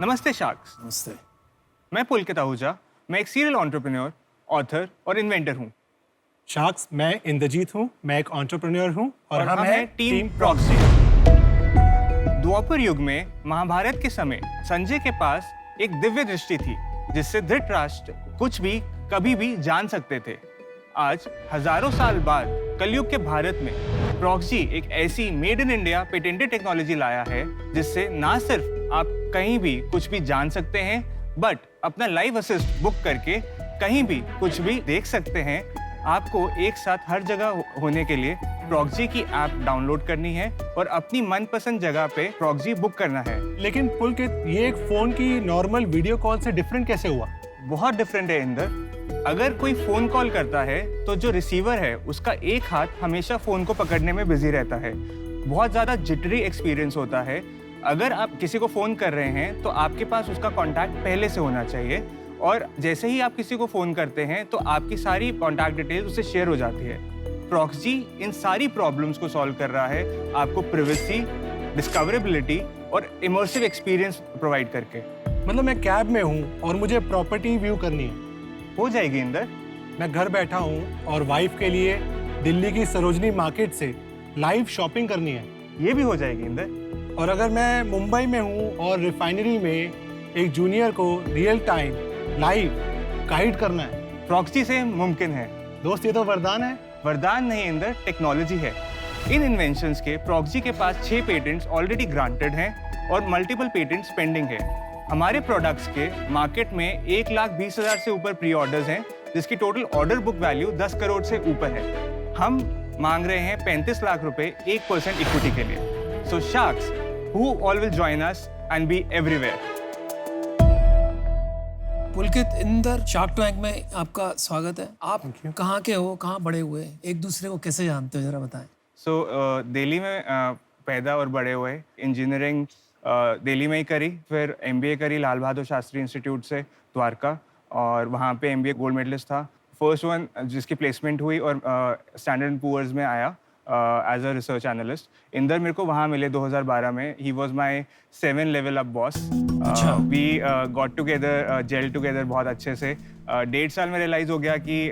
नमस्ते शार्क्स। नमस्ते। मैं पुलकित आहूजा। मैं एक सीरियल एंटरप्रेन्योर, ऑथर और इन्वेंटर हूँ। शार्क्स, मैं इंद्रजीत हूँ। मैं एक एंटरप्रेन्योर हूँ और हम हैं टीम प्रॉक्सी। द्वापर युग में महाभारत के समय संजय के पास एक दिव्य दृष्टि थी जिससे धृतराष्ट्र कुछ भी कभी भी जान सकते थे। आज हजारों साल बाद कलयुग के भारत में प्रॉक्सी एक ऐसी made in India patented technology लाया है जिससे ना सिर्फ आप कहीं भी कुछ भी जान सकते हैं बट अपना लाइव असिस्ट बुक करके कहीं भी कुछ भी देख सकते हैं। आपको एक साथ हर जगह होने के लिए प्रॉक्सी की ऐप डाउनलोड करनी है और अपनी मनपसंद जगह पे प्रॉक्सी बुक करना है। लेकिन पुलकित, ये एक फोन की नॉर्मल वीडियो कॉल से डिफरेंट कैसे हुआ? बहुत डिफरेंट है इंदर। अगर कोई फोन कॉल करता है तो जो रिसीवर है उसका एक हाथ हमेशा फोन को पकड़ने में बिजी रहता है। बहुत ज्यादा जिटरी एक्सपीरियंस होता है। अगर आप किसी को फोन कर रहे हैं तो आपके पास उसका कॉन्टैक्ट पहले से होना चाहिए और जैसे ही आप किसी को फोन करते हैं तो आपकी सारी कॉन्टैक्ट डिटेल्स उससे शेयर हो जाती है। प्रॉक्सी इन सारी प्रॉब्लम्स को सॉल्व कर रहा है, आपको प्राइवेसी, डिस्कवरेबिलिटी और इमर्सिव एक्सपीरियंस प्रोवाइड करके। मतलब मैं कैब में हूँ और मुझे प्रॉपर्टी व्यू करनी है। हो जाएगी इंदर। मैं घर बैठा हूँ और वाइफ के लिए दिल्ली की सरोजनी मार्केट से लाइव शॉपिंग करनी है। ये भी हो जाएगी इंदर। और अगर मैं मुंबई में हूँ और रिफाइनरी में एक जूनियर को रियल टाइम लाइव गाइड करना है, प्रॉक्सी से मुमकिन है। दोस्त ये तो वरदान है। वरदान नहीं इंदर, टेक्नोलॉजी है। इन इन्वेंशंस के प्रॉक्सी के पास 6 पेटेंट्स ऑलरेडी ग्रांटेड हैं और मल्टीपल पेटेंट्स पेंडिंग है। हमारे प्रोडक्ट्स के मार्केट में 1,20,000 से ऊपर प्री ऑर्डर्स हैं जिसकी total order book value 10 crore से ऊपर है। हम मांग रहे हैं 35 लाख रुपए 1% इक्विटी के लिए। सो sharks, who all will join us and be everywhere. Pulkit, Inder, shark tank में आपका स्वागत है। आप कहाँ के हो, कहाँ बड़े हुए, एक दूसरे को कैसे जानते हो, जरा बताएं। दिल्ली में पैदा और बड़े हुए। इंजीनियरिंग दिल्ली में ही करी, फिर MBA करी लाल बहादुर शास्त्री इंस्टीट्यूट से द्वारका, और वहाँ पे MBA गोल्ड मेडलिस्ट था। फर्स्ट वन जिसकी प्लेसमेंट हुई और स्टैंडर्ड एंड पुअर्स में आया as a research analyst. Inder मेरे को वहाँ मिले 2012 में। He was my 7 level up boss. We got together, gel together बहुत अच्छे से। 1.5 साल में रियलाइज हो गया कि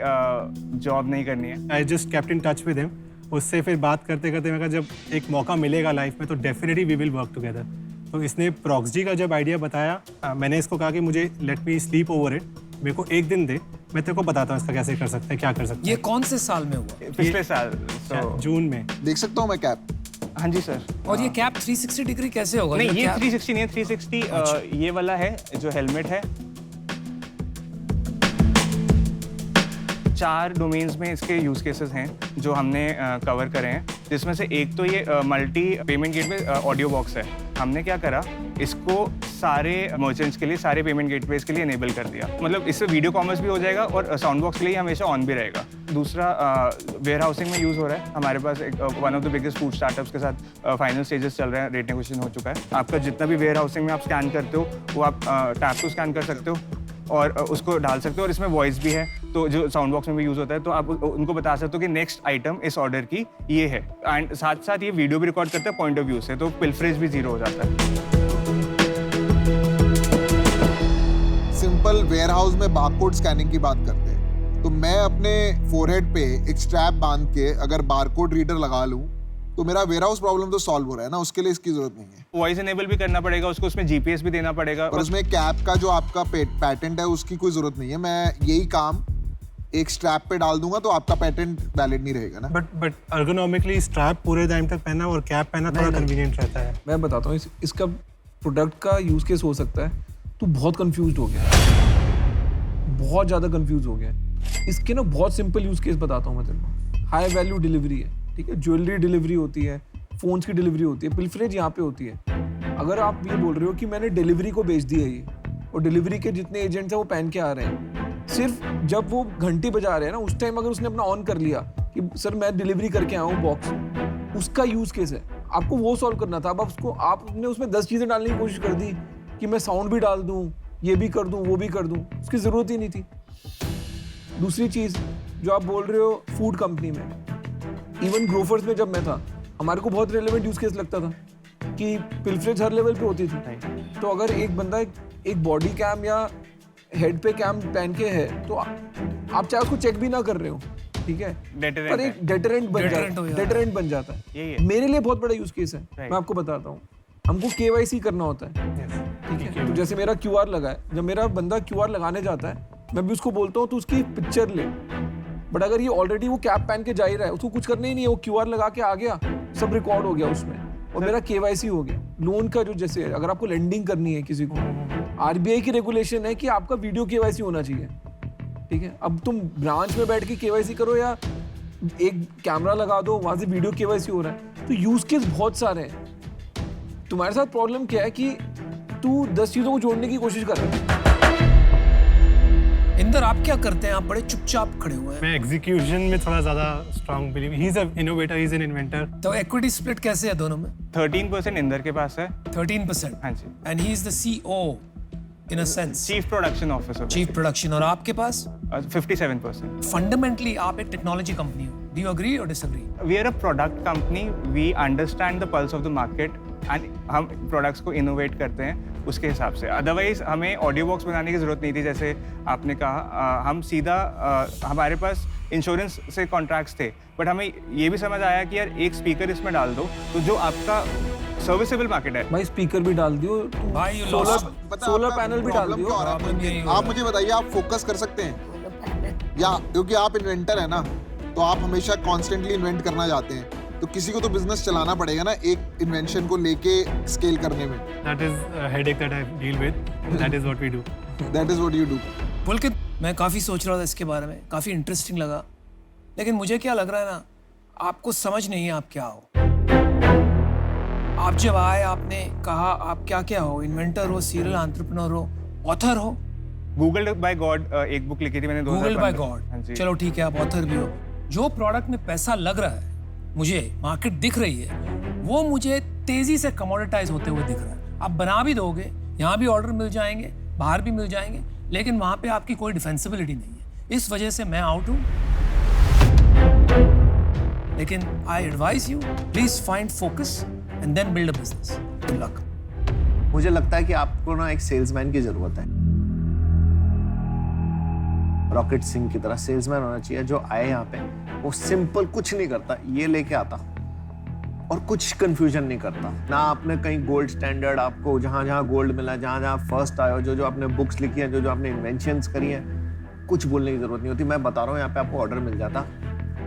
जॉब नहीं करनी है। I just kept in touch with him. उससे फिर बात करते करते मैं कहा जब एक मौका मिलेगा लाइफ में तो definitely we will work together. तो इसने प्रॉक्सी का जब आइडिया बताया, मैंने इसको कहा कि मुझे let me sleep over it, मेरे को एक दिन दे, मैं तेरे को बताता हूँ इसका कैसे कर सकते हैं, क्या कर सकते हैं। ये कौन से साल में हुआ? पिछले साल जून में। देख सकता हूँ मैं कैप? हाँ जी सर। और ये कैप 360 डिग्री कैसे होगा? नहीं, ये कैप... 360 नहीं है। 360 ये वाला है जो हेलमेट है। 4 डोमेन्स में इसके यूज केसेस हैं जो हमने कवर करे हैं, जिसमें से एक तो ये multi payment gateway audio box है। हमने क्या करा, इसको सारे मर्चेंट्स के लिए, सारे पेमेंट गेटवेज के लिए इनेबल कर दिया। मतलब इससे वीडियो कॉमर्स भी हो जाएगा और साउंड बॉक्स के लिए हमेशा ऑन भी रहेगा। दूसरा वेयर हाउसिंग में यूज़ हो रहा है। हमारे पास एक one of the biggest food startups के साथ फाइनल स्टेजेस चल रहे हैं, रेट नेगोशिएशन हो चुका है। आपका जितना भी वेयर हाउसिंग में आप स्कैन करते हो वो आप टैप टू स्कैन कर सकते हो और उसको डाल सकते हो, और इसमें वॉइस भी है तो जो साउंड बॉक्स में भी यूज होता है, तो आप उनको बता सकते हो कि नेक्स्ट आइटम इस ऑर्डर की ये है। एंड साथ साथ ये वीडियो भी रिकॉर्ड करता है पॉइंट ऑफ व्यू से, तो पिल्फरेज भी 0 हो जाता है। सिंपल वेयर हाउस में बारकोड स्कैनिंग की बात करते हैं तो मैं अपने फोरहेड पे एक स्ट्रैप बांध के अगर बारकोड रीडर लगा लूं तो मेरा वेयर हाउस प्रॉब्लम तो सॉल्व हो रहा है ना। उसके लिए इसकी जरूरत नहीं है। वॉइस इनेबल भी करना पड़ेगा उसको, उसमें GPS भी देना पड़ेगा। और उसमें कैप का जो आपका पैटेंट है उसकी कोई जरूरत नहीं है। मैं यही काम एक स्ट्रैप पे डाल दूंगा तो आपका पैटेंट वैलिड नहीं रहेगा ना। बट एर्गोनॉमिकली स्ट्रैप पूरे टाइम तक पहना और कैप पहना थोड़ा कन्वीनियंट रहता है। मैं बताता हूँ इसका प्रोडक्ट का यूज केस हो सकता है। तू बहुत कंफ्यूज हो गया, बहुत ज़्यादा कंफ्यूज हो गया। इसके ना बहुत सिंपल यूज केस बताता हूँ मैं तेरे को। हाई वैल्यू डिलीवरी है, ठीक है, ज्वेलरी डिलीवरी होती है, फोन्स की डिलीवरी होती है, पिल्फरेज यहाँ पे होती है। अगर आप ये बोल रहे हो कि मैंने डिलीवरी को बेच दिया ये, और डिलीवरी के जितने एजेंट्स हैं वो पहन के आ रहे हैं, सिर्फ जब वो घंटी बजा रहे हैं ना उस टाइम अगर उसने अपना ऑन कर लिया कि सर मैं डिलीवरी करके आया हूँ बॉक्स, उसका यूज केस है। आपको वो सॉल्व करना था। अब उसको आपने उसमें 10 चीज़ें डालने की कोशिश कर दी कि मैं साउंड भी डाल दूँ, ये भी कर दूँ, वो भी कर दूँ, उसकी ज़रूरत ही नहीं थी। दूसरी चीज़ जो आप बोल रहे हो फूड कंपनी में, इवन ग्रोफर्स में जब मैं था हमारे को बहुत रेलेवेंट यूज केस लगता था। कि पिलफरेज हर लेवल पे होती थी। तो अगर एक बंदा एक बॉडी कैम या हेड पे कैम पहन के है तो आप चाहे उसको चेक भी ना कर रहे हो, ठीक है, Deterrent पर एक डेटरेंट बन जाता है। यही है। मेरे लिए बहुत बड़ा यूज केस है, मैं आपको बताता हूँ। हमको KYC करना होता है, ठीक है, तो जैसे मेरा QR लगा है, जब मेरा बंदा QR लगाने जाता है मैं भी उसको बोलता हूँ तो उसकी पिक्चर ले, बट अगर ये ऑलरेडी वो कैप पहन के जा ही रहा है, उसको कुछ करना ही नहीं है, वो QR लगा के आ गया, सब रिकॉर्ड हो गया उसमें और मेरा KYC हो गया। लोन का जो जैसे अगर आपको लेंडिंग करनी है किसी को, RBI की रेगुलेशन है कि आपका वीडियो KYC होना चाहिए, ठीक है। अब तुम ब्रांच में बैठ के KYC करो या एक कैमरा लगा दो, वहां से वीडियो KYC हो रहा है, तो यूज केस बहुत सारे हैं। तुम्हारे साथ प्रॉब्लम क्या है कि तू 10 चीजों को जोड़ने की कोशिश कर रहा है। इंदर, आप क्या करते हैं? आप बड़े चुपचाप खड़े हुए हैं। मैं एग्जीक्यूशन में थोड़ा ज़्यादा strong believe, he is a innovator, he is an inventor. तो इक्विटी स्प्लिट कैसे है दोनों में? 13% इंदर के पास है। 13%। हाँ जी। And he is the CEO in a sense, chief production officer. Chief production. और आपके पास 57%। फंडामेंटली आप एक टेक्नोलॉजी कंपनी हो। डू यू एग्री और disagree? We are a product company, we understand the pulse of the market and हम products को innovate करते हैं उसके हिसाब से। अदरवाइज हमें ऑडियो बॉक्स बनाने की ज़रूरत नहीं थी, जैसे आपने कहा। हम सीधा हमारे पास इंश्योरेंस से कॉन्ट्रैक्ट्स थे, बट हमें ये भी समझ आया कि यार एक स्पीकर इसमें डाल दो तो जो आपका सर्विसेबल मार्केट है। भाई स्पीकर भी डाल दियो, भाई you solar lost. Solar panel भी डाल दियो। आप मुझे बताइए, आप फोकस कर सकते हैं या? क्योंकि आप इन्वेंटर है ना, तो आप हमेशा कॉन्स्टेंटली इन्वेंट करना चाहते हैं, तो किसी को तो बिजनेस चलाना पड़ेगा ना एक इन्वेंशन को लेके स्केल करने में। That is a headache that I deal with. That is what we do. That is what you do. पुलकित, मैं काफ़ी सोच रहा था इसके बारे में, काफ़ी इंटरेस्टिंग लगा, लेकिन मुझे क्या लग रहा है ना, आपको समझ नहीं है आप क्या हो। आप जब आए आपने कहा आप क्या क्या हो, इन्वेंटर हो, सीरियल एंटरप्रेन्योर हो, ऑथर हो। गूगल बाय गॉड एक बुक लिखी थी मैंने 2015। गूगल बाय हाँ गॉड, जी। चलो ठीक है, आप ऑथर भी हो। जो प्रोडक्ट में पैसा लग रहा है, मुझे मार्केट दिख रही है, वो मुझे तेजी से कमोडिटाइज होते हुए दिख रहा है। आप बना भी दोगे, यहाँ भी ऑर्डर मिल जाएंगे, बाहर भी मिल जाएंगे, लेकिन वहाँ पे आपकी कोई डिफेंसिबिलिटी नहीं है। इस वजह से मैं आउट हूँ। लेकिन I advise you, please find focus and then build a business. Good luck. मुझे लगता है कि आपको ना एक सेल्समैन की जरूरत है, रॉकेट सिंह की तरह सेल्समैन होना चाहिए, जो आए यहाँ पे वो सिंपल कुछ नहीं करता, ये लेके आता और कुछ कंफ्यूजन नहीं करता ना। आपने कहीं गोल्ड स्टैंडर्ड, आपको जहाँ जहाँ गोल्ड मिला, जहाँ जहाँ फर्स्ट आए हो, जो जो आपने बुक्स लिखी हैं, जो जो आपने इन्वेंशंस करी हैं, कुछ बोलने की जरूरत नहीं होती। मैं बता रहा हूँ, यहाँ पे आपको ऑर्डर मिल जाता।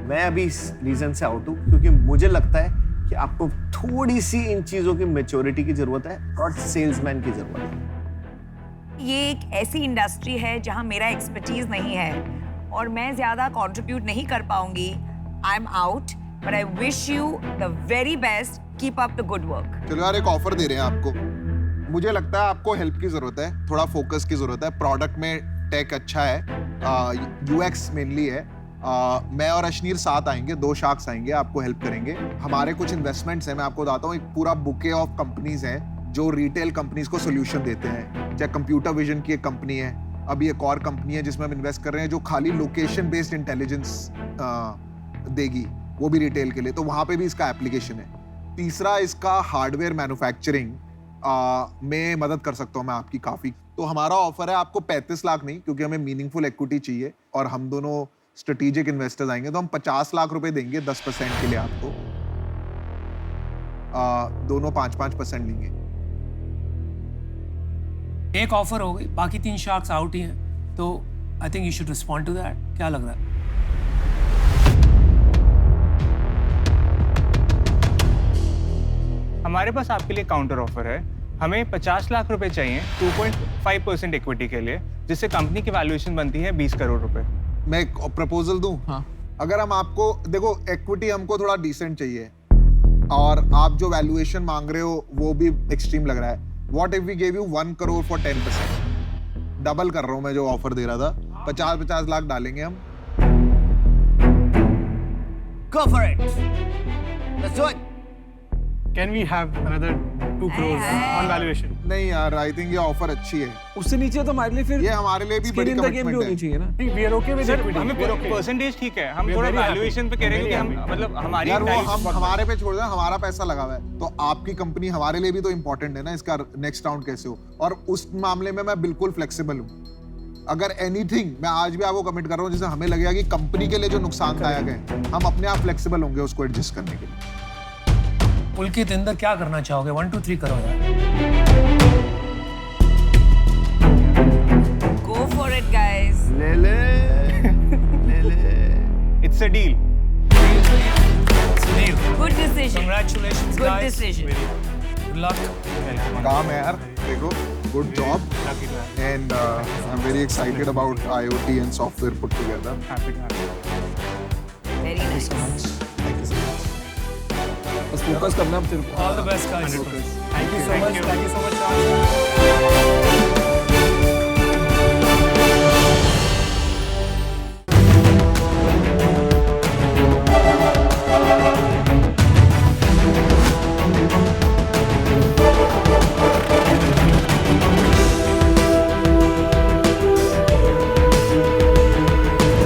मैं अभी इस रीजन से आउट हूँ क्योंकि मुझे लगता है कि आपको थोड़ी सी इन चीजों की मैच्योरिटी की जरूरत है और सेल्समैन की जरूरत है। ये एक ऐसी इंडस्ट्री है जहां मेरा एक्सपर्टीज नहीं है और मैं ज्यादा कंट्रीब्यूट नहीं कर पाऊंगी। I am out, but I wish you the very best. Keep up the good work. चलो यार, एक ऑफर दे रहे हैं आपको। मुझे लगता है आपको हेल्प की जरूरत है, थोड़ा फोकस की जरूरत है। प्रोडक्ट में टेक अच्छा है, UX मेनली है। मैं और अशनीर साथ आएंगे, 2 शार्क्स आएंगे, आपको हेल्प करेंगे। हमारे कुछ इन्वेस्टमेंट्स हैं, मैं आपको बताता हूँ। एक पूरा बुके ऑफ कंपनीज हैं जो रिटेल कंपनीज को सोल्यूशन देते हैं। चाहे कंप्यूटर विजन की एक कंपनी है, अभी एक और कंपनी है जिसमें हम इन्वेस्ट कर रहे हैं जो खाली लोकेशन बेस्ड इंटेलिजेंस देगी, वो भी रिटेल के लिए, तो वहाँ पे भी इसका एप्लीकेशन है। तीसरा, इसका हार्डवेयर मैन्युफैक्चरिंग में मदद कर सकता हूँ मैं आपकी काफ़ी। तो हमारा ऑफर है आपको 35 लाख नहीं, क्योंकि हमें मीनिंगफुल इक्विटी चाहिए और हम दोनों स्ट्रेटेजिक इन्वेस्टर्स आएंगे, तो हम 50 लाख रुपए देंगे 10% के लिए आपको। दोनों 5-5% लेंगे। एक ऑफर हो गई, बाकी 3 शार्क्स आउट ही हैं, तो I think you should respond to that. क्या लग रहा है? हमारे पास आपके लिए काउंटर ऑफर है। हमें 50 लाख रुपए चाहिए 2.5% इक्विटी के लिए, जिससे कंपनी की वैल्यूएशन बनती है 20 करोड़ रुपए। मैं एक प्रपोजल दूं? हाँ। अगर हम आपको, देखो इक्विटी हमको थोड़ा डिसेंट चाहिए और आप जो वैल्यूएशन मांग रहे हो वो भी एक्सट्रीम लग रहा है। What if we give you 1 crore for 10%? Double कर रहा हूं मैं जो ऑफर दे रहा था। 50 लाख डालेंगे हम। Go for it. Let's do it. Can we have another 2 crores on valuation? नहीं यार, आई थिंक ये ऑफर अच्छी है। उससे नीचे तो हमारे लिए फिर ये हमारे लिए भी skin बड़ी in the game भी कमिटमेंट होनी है। चाहिए ना। We are okay with equity. हमें परसेंटेज ठीक है, हम थोड़ा वैल्यूएशन पे कह रहे हैं कि हम मतलब हमारी यार वो valuation हम बहुत हमारे पे छोड़ दें, हमारा पैसा लगा हुआ है, तो आपकी कंपनी हमारे लिए भी तो इम्पोर्टेंट है ना, इसका नेक्स्ट राउंड कैसे हो। और उस मामले में मैं बिल्कुल फ्लेक्सिबल हूँ। अगर एनीथिंग मैं आज भी आपको कमिट कर रहा हूँ जिसे हमें लगेगा कि कंपनी के लिए जो नुकसानदायक है, हम अपने आप फ्लेक्सिबल होंगे उसको एडजस्ट करने के लिए। पुलकित इंदर क्या करना चाहोगे? 1 2 3 करो यार। Go for it, guys. ले ले ले ले। It's a deal. Sunil, Good decision. congratulations Good guys. decision. Good luck. काम है यार, देखो, good job and I am very excited about IoT and software put together. Very nice. Thank you so much. बस focus करना है अब तेरे को। All the best guys. Thank you so much, thank you so much.